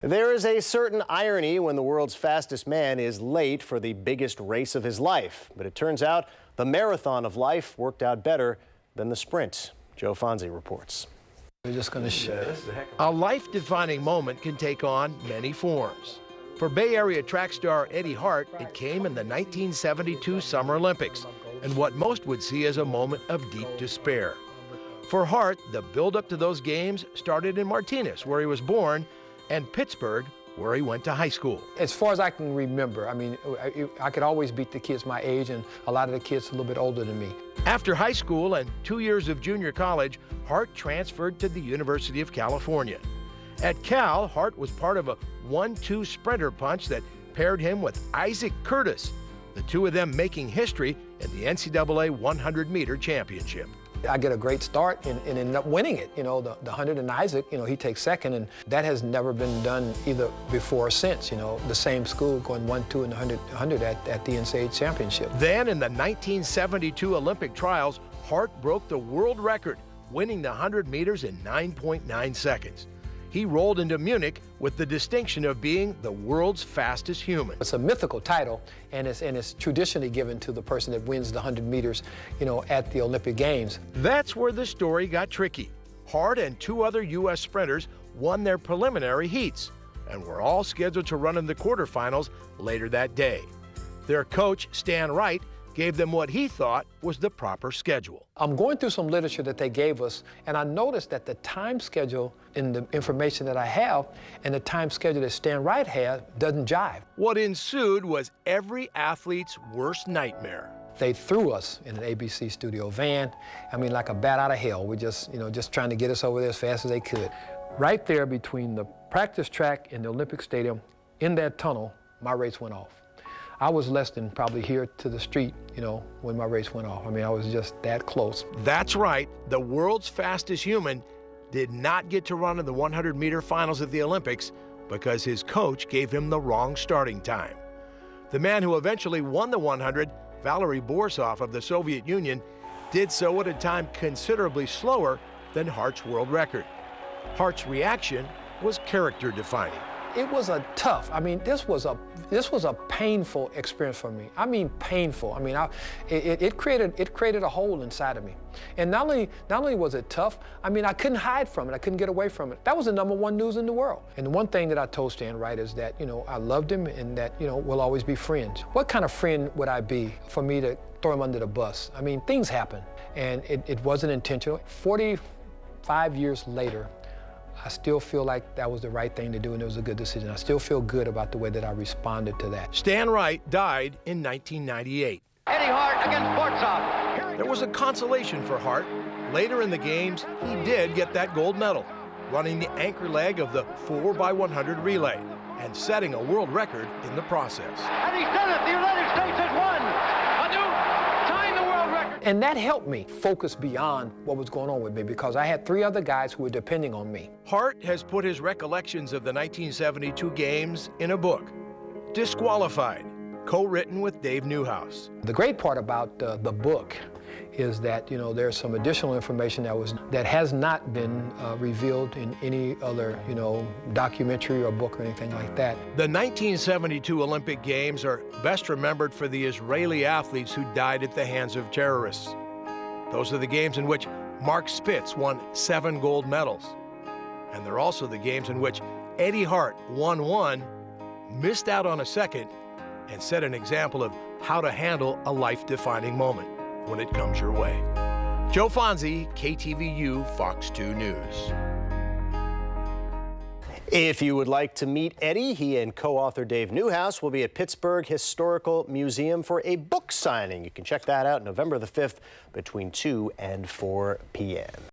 There is a certain irony when the world's fastest man is late for the biggest race of his life. But it turns out the marathon of life worked out better than the sprint. Joe Fonzie reports. We're just going to show. A life-defining moment can take on many forms. For Bay Area track star Eddie Hart, it came in the 1972 Summer Olympics, and what most would see as a moment of deep despair. For Hart, the build-up to those games started in Martinez, where he was born, and Pittsburgh, where he went to high school. As far as I can remember, I mean, I could always beat the kids my age, and a lot of the kids a little bit older than me. After high school and 2 years of junior college, Hart transferred to the University of California. At Cal, Hart was part of a 1-2 sprinter punch that paired him with Isaac Curtis, the two of them making history in the NCAA 100-meter championship. I get a great start and end up winning it. You know, the 100 and Isaac, you know, he takes second, and that has never been done either before or since. You know, the same school going 1-2 and 100 at the NCAA championship. Then in the 1972 Olympic trials, Hart broke the world record, winning the 100 meters in 9.9 seconds. He rolled into Munich with the distinction of being the world's fastest human. It's a mythical title, and it's traditionally given to the person that wins the 100 meters, you know, at the Olympic Games. That's where the story got tricky. Hart and two other U.S. sprinters won their preliminary heats and were all scheduled to run in the quarterfinals later that day. Their coach, Stan Wright, gave them what he thought was the proper schedule. I'm going through some literature that they gave us, and I noticed that the time schedule in the information that I have and the time schedule that Stan Wright had doesn't jive. What ensued was every athlete's worst nightmare. They threw us in an ABC studio van. I mean, like a bat out of hell. We're just, you know, just trying to get us over there as fast as they could. Right there between the practice track and the Olympic Stadium, in that tunnel, my race went off. I was less than probably here to the street, you know, when my race went off. I mean, I was just that close. That's right. The world's fastest human did not get to run in the 100-meter finals at the Olympics because his coach gave him the wrong starting time. The man who eventually won the 100, Valery Borsov of the Soviet Union, did so at a time considerably slower than Hart's world record. Hart's reaction was character-defining. It was a tough, I mean, this was a painful experience for me. I mean, painful. I mean, it created a hole inside of me. And not only was it tough, I mean, I couldn't hide from it. I couldn't get away from it. That was the #1 news in the world. And the one thing that I told Stan Wright is that, you know, I loved him and that, you know, we'll always be friends. What kind of friend would I be for me to throw him under the bus? I mean, things happen, and it wasn't intentional. 45 years later, I still feel like that was the right thing to do, and it was a good decision. I still feel good about the way that I responded to that. Stan Wright died in 1998. Eddie Hart against Borsov. There was a consolation for Hart. Later in the games, he did get that gold medal, running the anchor leg of the 4x100 relay and setting a world record in the process. And he said it, the United States has won a new time the world record. And that helped me focus beyond what was going on with me, because I had 3 other guys who were depending on me. Hart has put his recollections of the 1972 games in a book, Disqualified, co-written with Dave Newhouse. The great part about the book is that, you know, there's some additional information that has not been revealed in any other, you know, documentary or book or anything like that. The 1972 Olympic Games are best remembered for the Israeli athletes who died at the hands of terrorists. Those are the games in which Mark Spitz won 7 gold medals. And they're also the games in which Eddie Hart won 1, missed out on a 2nd, and set an example of how to handle a life-defining moment when it comes your way. Joe Fonzie, KTVU, Fox 2 News. If you would like to meet Eddie, he and co-author Dave Newhouse will be at Pittsburgh Historical Museum for a book signing. You can check that out November the 5th between 2 and 4 p.m.